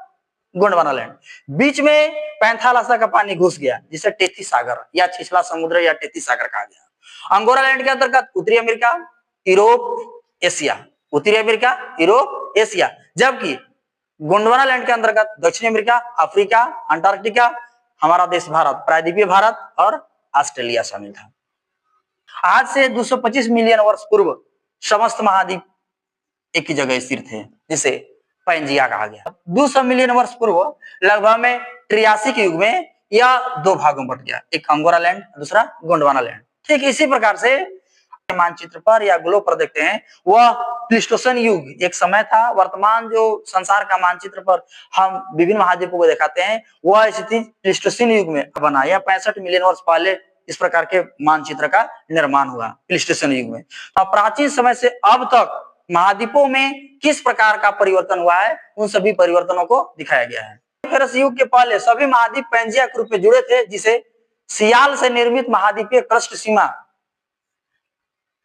गोंडवाना लैंड। बीच में पैंथालासा का पानी घुस गया, जिसे टेथी सागर या छिछला समुद्र या टेथी सागर कहा गया। अंगोरा लैंड के अंतर्गत उत्तरी अमेरिका, यूरोप, एशिया, उत्तरी अमेरिका, यूरोप, एशिया, जबकि गोंडवाना लैंड के अंतर्गत दक्षिण अमेरिका, अफ्रीका, अंटार्कटिका, हमारा देश भारत, प्रायद्वीपीय भारत और ऑस्ट्रेलिया शामिल था। आज से 225 मिलियन वर्ष पूर्व समस्त महाद्वीप एक ही जगह स्थिर थे, जिसे पैंजिया कहा गया। 200 मिलियन वर्ष पूर्व लगभग में ट्रियासिक युग में यह दो भागों में बट गया, एक अंगोरा लैंड, दूसरा गोंडवाना लैंड। ठीक इसी प्रकार से मानचित्र पर या ग्लोब पर देखते हैं, वह प्लीस्टोसन युग एक समय था। वर्तमान जो संसार का मानचित्र पर हम विभिन्न महाद्वीपों को दिखाते हैं, वह स्थिति प्लीस्टोसन युग में बना, या 65 मिलियन वर्ष पहले इस प्रकार के मानचित्र का निर्माण हुआ प्लीस्टोसन युग में। प्राचीन समय से अब तक महाद्वीपों में किस प्रकार का परिवर्तन हुआ है, उन सभी परिवर्तनों को दिखाया गया है। फेरस युग के पहले सभी महाद्वीप पैंजिया के रूप में जुड़े थे, जिसे सियाल से निर्मित महाद्वीपीय क्रस्ट सीमा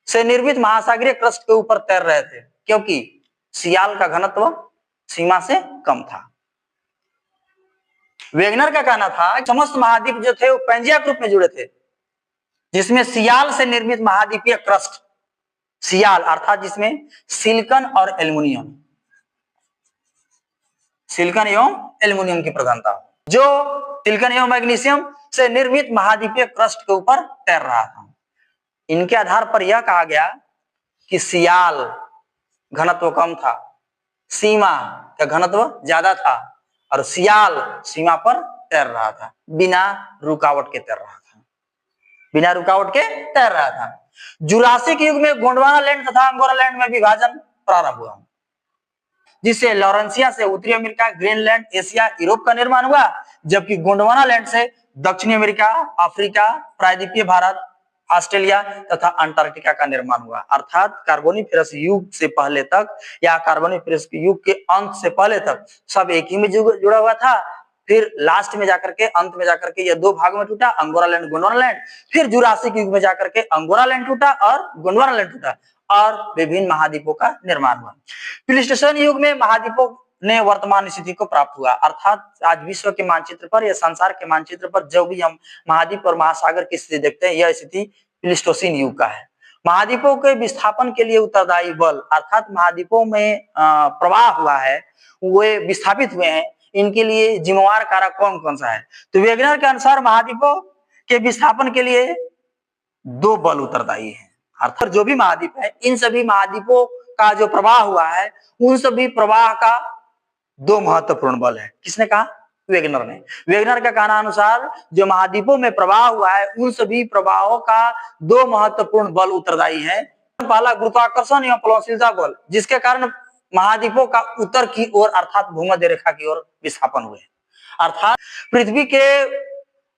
से निर्मित महासागरीय क्रस्ट के ऊपर तैर रहे थे, क्योंकि सियाल का घनत्व सीमा से कम था। वेगनर का कहना था कि समस्त महाद्वीप जो थे वो पैंजिया के रूप में जुड़े थे, जिसमें सियाल से निर्मित महाद्वीपीय क्रस्ट, सियाल अर्थात जिसमें सिलिकॉन और एल्युमिनियम, सिलिकॉन एवं एल्युमिनियम की प्रधानता, जो सिलिकॉन एवं मैग्नीशियम से निर्मित महाद्वीपीय क्रस्ट के ऊपर तैर रहा था। इनके आधार पर यह कहा गया कि सियाल घनत्व कम था, सीमा का घनत्व ज्यादा था, और सियाल सीमा पर तैर रहा था, बिना रुकावट के तैर रहा था, बिना रुकावट के तैर रहा था। जुरासिक युग में गोंडवाना लैंड तथा अंगोरा लैंड में विभाजन प्रारंभ हुआ, जिससे लॉरेंसिया से उत्तरी अमेरिका, ग्रीनलैंड, एशिया, यूरोप का निर्माण हुआ, जबकि गोंडवाना लैंड से दक्षिणी अमेरिका, अफ्रीका, प्रायद्वीपीय भारत, ऑस्ट्रेलिया तथा अंटार्कटिका का निर्माण हुआ। अर्थात कार्बोनिफेरस युग से पहले तक या कार्बोनिफेरस युग के अंत से पहले तक सब एक ही में जुड़ा हुआ था। फिर लास्ट में जाकर के, अंत में जाकर के यह दो भागों में टूटा, अंगोरा लैंड, गोंडवाना लैंड। फिर जुरासिक युग में जाकर के अंगोरा लैंड टूटा और गोंडवाना लैंड टूटा और विभिन्न महाद्वीपों का निर्माण हुआ। प्लीस्टोसन युग में महाद्वीपों ने वर्तमान स्थिति को प्राप्त हुआ। अर्थात आज विश्व के मानचित्र पर या संसार के मानचित्र पर जो भी हम महाद्वीप और महासागर की स्थिति देखते हैं, यह स्थिति प्लीस्टोसीन युग का है। महाद्वीपों के विस्थापन के लिए उत्तरदायी बल, अर्थात महाद्वीपों में प्रवाह हुआ है, वे विस्थापित हुए हैं, इनके लिए जिम्मेवार कारक कौन कौन सा है? तो वेगनर के अनुसार महाद्वीपों के विस्थापन के लिए दो बल उत्तरदायी है। अर्थात जो भी महाद्वीप है, इन सभी महाद्वीपों का जो प्रवाह हुआ है, उन सभी प्रवाह का दो महत्वपूर्ण बल है। किसने कहा? वेगनर ने। वेगनर का कहना अनुसार जो महाद्वीपों में प्रवाह हुआ है, उन सभी प्रवाहों का दो महत्वपूर्ण बल उत्तरदायी है। पहला गुरुत्वाकर्षण या प्लवनशीलता बल, जिसके कारण महाद्वीपों का उत्तर की ओर अर्थात भूमध्य रेखा की ओर विस्थापन हुए। अर्थात पृथ्वी के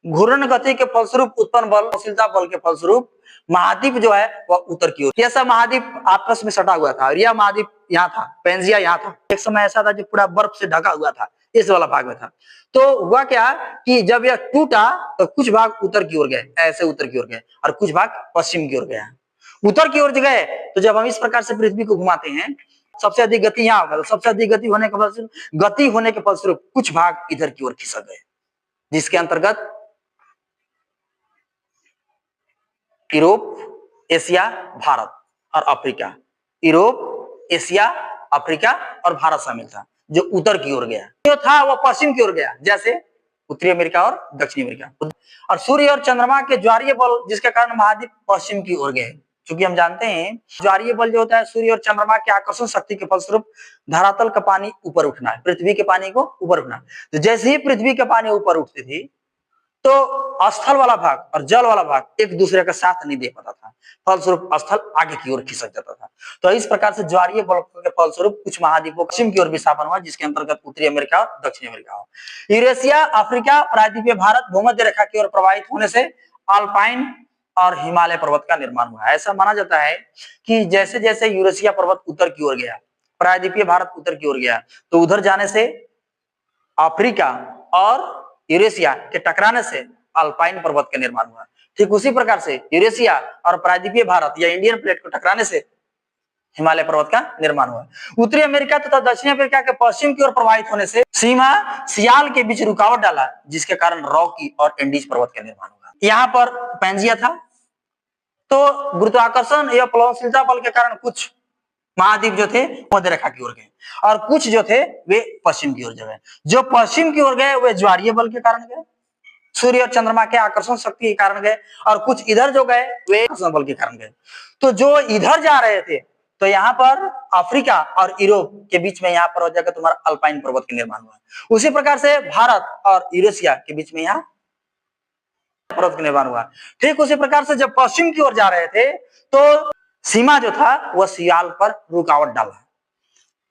घूर्णन गति के फलस्वरूप उत्पन्न बल, प्लवनशीलता बल के फलस्वरूप महाद्वीप जो है वह उत्तर की ओर। यह सब महाद्वीप आपस में सटा हुआ था और यह महाद्वीप यहाँ था, पैंजिया यहाँ था। एक समय ऐसा था जो पूरा बर्फ से ढका हुआ था, इस वाला भाग में था। तो हुआ क्या कि जब यह टूटा तो कुछ भाग उत्तर की ओर गए, ऐसे उत्तर की ओर गए, और कुछ भाग पश्चिम की ओर गया। उत्तर की ओर गए तो जब हम इस प्रकार से पृथ्वी को घुमाते हैं, सबसे अधिक गति यहाँ होगा, सबसे अधिक गति होने के फलस्वरूप कुछ भाग इधर की ओर खिसक गए, जिसके अंतर्गत यूरोप, एशिया, भारत और अफ्रीका, यूरोप, एशिया, अफ्रीका और भारत शामिल था, जो उत्तर की ओर गया। जो था वह पश्चिम की ओर गया, जैसे उत्तरी अमेरिका और दक्षिणी अमेरिका। और सूर्य और चंद्रमा के ज्वारीय बल, जिसके कारण महाद्वीप पश्चिम की ओर गए। क्योंकि हम जानते हैं ज्वारीय बल जो होता है सूर्य और चंद्रमा के आकर्षण शक्ति के फलस्वरूप धरातल का पानी ऊपर उठना है, पृथ्वी के पानी को ऊपर उठना। तो जैसे ही पृथ्वी के पानी ऊपर उठती थी तो स्थल वाला भाग और जल वाला भाग एक दूसरे का साथ नहीं दे पाता था, फलस्वरूप स्थल आगे की ओर खिसक जाता था। तो इस प्रकार से ज्वारीय बल के फलस्वरूप कुछ महाद्वीपों पश्चिम की ओर विस्थापन हुआ, जिसके अंतर्गत उत्तरी अमेरिका और दक्षिणी अमेरिका हो। यूरेशिया, अफ्रीका, प्रायद्वीपीय भारत भूमध्य रेखा की ओर प्रवाहित होने से अल्पाइन और हिमालय पर्वत का निर्माण हुआ। ऐसा माना जाता है कि जैसे जैसे यूरेशिया पर्वत उत्तर की ओर गया, प्रायद्वीपीय भारत उत्तर की ओर गया, तो उधर जाने से अफ्रीका और यूरेशिया के टकराने से अल्पाइन पर्वत का निर्माण हुआ। ठीक उसी प्रकार से यूरेशिया और प्रायद्वीपीय भारत या इंडियन प्लेट को टकराने से हिमालय पर्वत का निर्माण हुआ। उत्तरी अमेरिका तथा दक्षिण अमेरिका के पश्चिम की ओर प्रवाहित होने से सीमा सियाल के बीच रुकावट डाला, जिसके कारण रॉकी और एंडीज पर्वत का निर्माण हुआ। यहाँ पर पैंजिया था, तो गुरुत्वाकर्षण या प्लवनशीलता बल के कारण कुछ महाद्वीप जो थे मध्य रेखा की ओर गए और कुछ जो थे वे पश्चिम की ओर गए। जो पश्चिम की ओर गए वे ज्वारीय बल के कारण गए, सूर्य और चंद्रमा के आकर्षण शक्ति के कारण गए, और कुछ इधर जो गए वे आकर्षण बल के कारण गए। तो जो इधर जा रहे थे, तो यहाँ पर अफ्रीका और यूरोप के बीच में यहाँ पर हो जाकर तुम्हारा अल्पाइन पर्वत का निर्माण हुआ। उसी प्रकार से भारत और यूरेशिया के बीच में यहाँ पर्वत का निर्माण हुआ। ठीक उसी प्रकार से जब पश्चिम की ओर जा रहे थे तो सीमा जो था वह सियाल पर रुकावट डाला।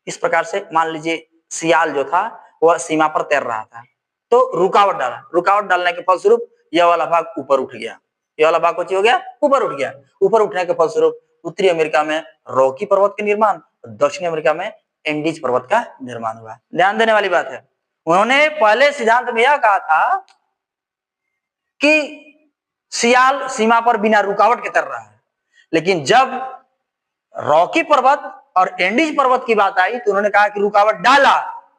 इस प्रकार से मान लीजिए सियाल जो था वह सीमा पर तैर रहा था, तो रुकावट डाला। रुकावट डालने के फलस्वरूप यह वाला भाग ऊपर उठ गया, यह वाला भाग हो गया ऊपर उठ गया। ऊपर उठने के फलस्वरूप उत्तरी अमेरिका में रॉकी पर्वत का निर्माण, दक्षिणी अमेरिका में एंडीज पर्वत का निर्माण हुआ। ध्यान देने वाली बात है, उन्होंने पहले सिद्धांत में यह कहा था कि सियाल सीमा पर बिना रुकावट के तैर रहा है, लेकिन जब रॉकी पर्वत और एंडीज पर्वत की बात आई तो उन्होंने कहा कि रुकावट डाला,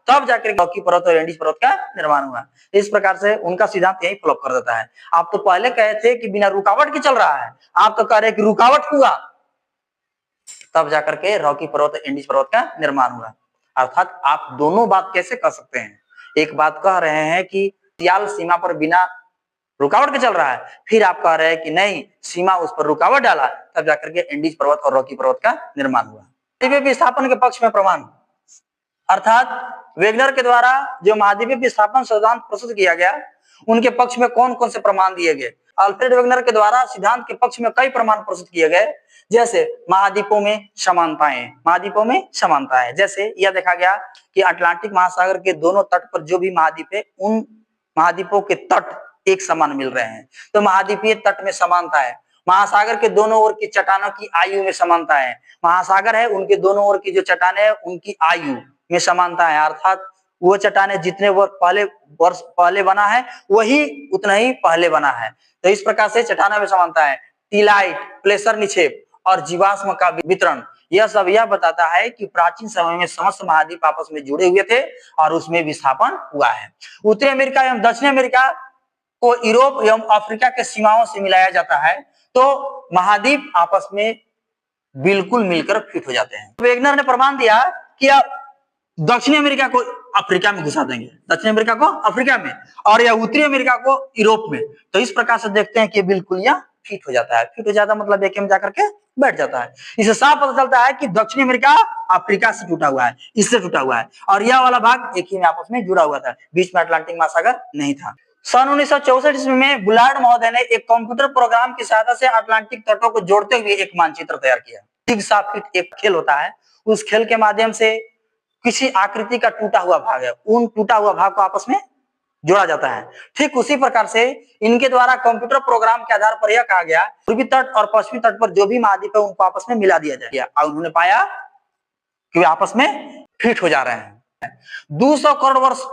तब जाकर रॉकी पर्वत और एंडीज पर्वत का निर्माण हुआ। इस प्रकार से उनका सिद्धांत यही फ्लॉप कर देता है। आप तो पहले कहे थे कि बिना रुकावट के चल रहा है, आप तो कह रहे कि रुकावट हुआ, तब जाकर के रॉकी पर्वत और एंडीज पर्वत का निर्माण हुआ। अर्थात आप दोनों बात कैसे कह सकते हैं? एक बात कह रहे हैं कि सियाल सीमा पर बिना रुकावट के चल रहा है, फिर आप कह रहे हैं कि नहीं, सीमा उस पर रुकावट डाला, तब जाकर के एंडीज पर्वत और रॉकी पर्वत का निर्माण हुआ। महाद्वीपीय विस्थापन के पक्ष में प्रमाण, अर्थात वेगनर के द्वारा जो महाद्वीपीय विस्थापन सिद्धांत प्रस्तुत किया गया, उनके पक्ष में कौन कौन से प्रमाण दिए गए? अल्फ्रेड वेगनर के द्वारा सिद्धांत के पक्ष में कई प्रमाण प्रस्तुत किए गए, जैसे महाद्वीपों में समानताएं, महाद्वीपों में समानताएं। जैसे यह देखा गया कि अटलांटिक महासागर के दोनों तट पर जो भी महाद्वीप है, उन महाद्वीपों के तट एक समान मिल रहे हैं, तो महाद्वीपीय तट में समानता है। महासागर के दोनों ओर की चट्टानों की आयु में समानता है, महासागर है उनके दोनों ओर की जो चट्टानें है उनकी आयु में समानता है, अर्थात वो चट्टानें जितने वर्ष पहले बना है वही उतना ही पहले बना है। तो इस प्रकार से चट्टानों में समानता है। टीलाइट, प्लेसर निक्षेप और जीवाश्म का वितरण, यह सब यह बताता है कि प्राचीन समय में समस्त महाद्वीप आपस में जुड़े हुए थे और उसमें विस्थापन हुआ है। उत्तरी अमेरिका एवं दक्षिण अमेरिका को यूरोप एवं अफ्रीका के सीमाओं से मिलाया जाता है, तो महाद्वीप आपस में बिल्कुल मिलकर फिट हो जाते हैं। वेगनर ने प्रमाण दिया कि आप दक्षिणी अमेरिका को अफ्रीका में घुसा देंगे, दक्षिण अमेरिका को अफ्रीका में, और या उत्तरी अमेरिका को यूरोप में। तो इस प्रकार से देखते हैं कि बिल्कुल यह फिट हो जाता है। फिट हो जाता मतलब एक में जाकर के बैठ जाता है। इससे साफ पता चलता है कि दक्षिणी अमेरिका अफ्रीका से टूटा हुआ है, इससे टूटा हुआ है, और यह वाला भाग एक ही में आपस में जुड़ा हुआ था, बीच में अटलांटिक महासागर नहीं था। सन 1964 ईस्वी में बुलार्ड महोदय ने एक कंप्यूटर प्रोग्राम की सहायता से अटलांटिक तटों को जोड़ते हुए एक मानचित्र तैयार किया। जिगसॉ फिट एक खेल होता है, उस खेल के माध्यम से किसी आकृति का टूटा हुआ भाग है, उन टूटा हुआ भाग को आपस में जोड़ा जाता है। ठीक उसी प्रकार से इनके द्वारा कंप्यूटर प्रोग्राम के आधार पर यह कहा गया पूर्वी तट और पश्चिमी तट पर जो भी महाद्वीप है उनको आपस में मिला दिया जाए, और उन्होंने पाया कि वे आपस में फिट हो जा रहे हैं। 200 करोड़ वर्ष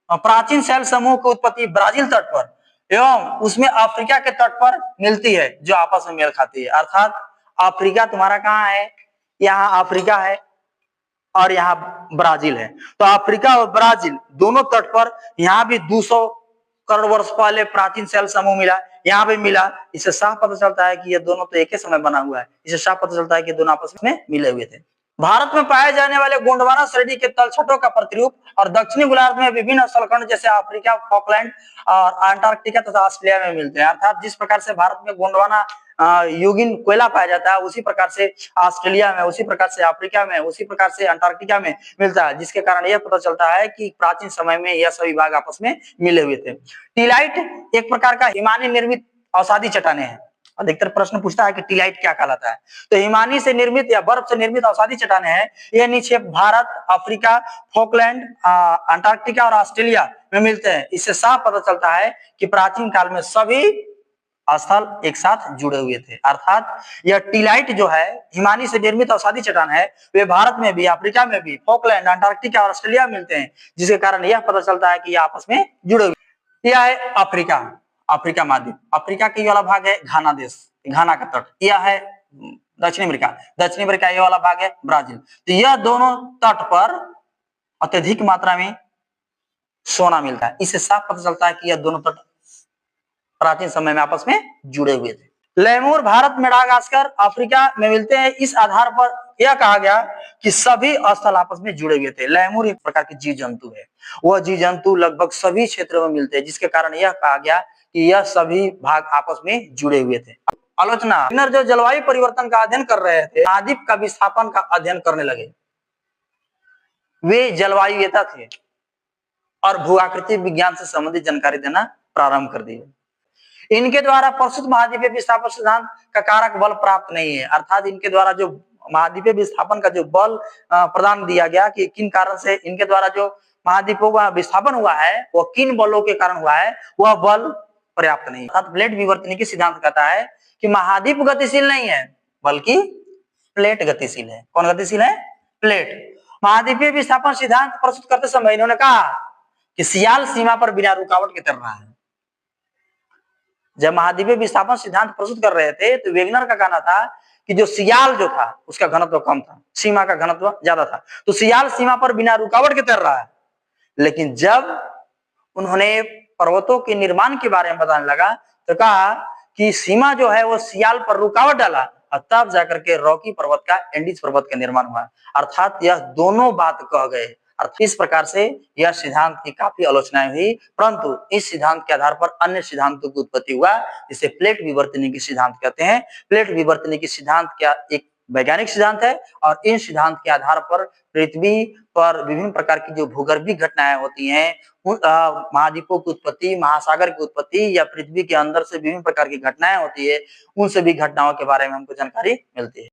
प्राचीन शैल समूह की उत्पत्ति ब्राजील तट पर एवं उसमें अफ्रीका के तट पर मिलती है, जो आपस में मेल खाती है। अर्थात अफ्रीका तुम्हारा कहाँ है? यहाँ अफ्रीका है और यहाँ ब्राजील है, तो अफ्रीका और ब्राजील दोनों तट पर यहाँ भी 200 करोड़ वर्ष पहले प्राचीन शैल समूह मिला, यहाँ भी मिला। इससे साफ पता चलता है कि ये दोनों तो एक ही समय बना हुआ है। इससे साफ पता चलता है कि दोनों आपस में मिले हुए थे। भारत में पाए जाने वाले गोंडवाना श्रेणी के तलछटों का प्रतिरूप और दक्षिणी गोलार्ध में विभिन्न स्थलखंड जैसे अफ्रीका, फॉकलैंड और अंटार्कटिका तथा ऑस्ट्रेलिया में मिलते हैं। अर्थात जिस प्रकार से भारत में गोंडवाना युगीन कोयला पाया जाता है, उसी प्रकार से ऑस्ट्रेलिया में, उसी प्रकार से अफ्रीका में, उसी प्रकार से अंटार्कटिका में मिलता है, जिसके कारण यह पता चलता है कि प्राचीन समय में यह सभी भाग आपस में मिले हुए थे। टीलाइट एक प्रकार का हिमानी निर्मित अवसादी चट्टानें हैं। अधिकतर प्रश्न पूछता है कि टीलाइट क्या कहलाता है, तो हिमानी से निर्मित या बर्फ से निर्मित अवसादी चट्टानें हैं। यह निक्षेप भारत, अफ्रीका, फॉकलैंड, अंटार्कटिका और ऑस्ट्रेलिया में मिलते हैं। इससे साफ पता चलता है कि प्राचीन काल में सभी स्थल एक साथ जुड़े हुए थे। अर्थात यह टीलाइट जो है हिमानी से निर्मित अवसादी चट्टान है, वे भारत में भी, अफ्रीका में भी, फॉकलैंड, अंटार्कटिका और ऑस्ट्रेलिया में मिलते हैं, जिसके कारण यह पता चलता है कि ये आपस में जुड़े हुए। यह है अफ्रीका, अफ्रीका महाद्वीप। अफ्रीका के वाला भाग है घाना देश, घाना का तट। यह है दक्षिणी अमेरिका। दक्षिणी अमेरिका ये वाला भाग है ब्राजील। तो यह दोनों तट पर अत्यधिक मात्रा में सोना मिलता है। इससे साफ पता चलता है कि यह दोनों तट प्राचीन समय में आपस में जुड़े हुए थे। लेमूर भारत, मेडागास्कर, अफ्रीका में मिलते हैं। इस आधार पर यह कहा गया कि सभी स्थल आपस में जुड़े हुए थे। लेमूर एक प्रकार के जीव जंतु है, वह जीव जंतु लगभग सभी क्षेत्रों में मिलते हैं, जिसके कारण यह कहा गया कि यह सभी भाग आपस में जुड़े हुए थे। आलोचना, जो जलवायु परिवर्तन का अध्ययन कर रहे थे, महाद्वीप का विस्थापन का अध्ययन करने लगे। वे जलवायुवेता थे और भू-आकृति विज्ञान से संबंधित जानकारी देना प्रारंभ कर दिए। इनके द्वारा प्रस्तुत महाद्वीपीय विस्थापन सिद्धांत का कारक बल प्राप्त नहीं है, अर्थात इनके द्वारा जो महाद्वीपीय विस्थापन का जो बल प्रदान दिया गया कि किन कारण से इनके द्वारा जो महाद्वीपों का विस्थापन हुआ है वह किन बलों के कारण हुआ है, वह बल पर्याप्त नहीं। अर्थात प्लेट विवर्तन की सिद्धांत कहता है कि महाद्वीप गतिशील नहीं है बल्कि प्लेट गतिशील है। कौन गतिशील है? प्लेट। महाद्वीपीय विस्थापन सिद्धांत प्रस्तुत करते समय इन्होंने कहा कि सियाल सीमा पर बिना रुकावट के तैर रहा है। जब महाद्वीपीय विस्थापन सिद्धांत प्रस्तुत कर रहे थे तो वेगनर का कहना था कि जो सियाल जो था उसका घनत्व कम था, सीमा का घनत्व ज्यादा था, तो सियाल सीमा पर बिना रुकावट के तैर रहा है। लेकिन जब उन्होंने पर्वतों के निर्माण के बारे में बताने लगा तो कहा कि सीमा जो है वो सियाल पर रुकावट डाला और तब जाकर के रॉकी पर्वत का एंडीज पर्वत का निर्माण हुआ। अर्थात यह दोनों बात कह गए। इस प्रकार से यह सिद्धांत की काफी आलोचनाएं हुई, परंतु इस सिद्धांत के आधार पर अन्य सिद्धांतों की उत्पत्ति हुआ, जिसे प्लेट विवर्तनिकी सिद्धांत कहते हैं। प्लेट विवर्तनिकी सिद्धांत क्या एक वैज्ञानिक सिद्धांत है और इन सिद्धांत के आधार पर पृथ्वी पर विभिन्न प्रकार की जो भूगर्भीय घटनाएं होती हैं, महाद्वीपों की उत्पत्ति, महासागर की उत्पत्ति या पृथ्वी के अंदर से विभिन्न प्रकार की घटनाएं होती है, उन सभी घटनाओं के बारे में हमको जानकारी मिलती है।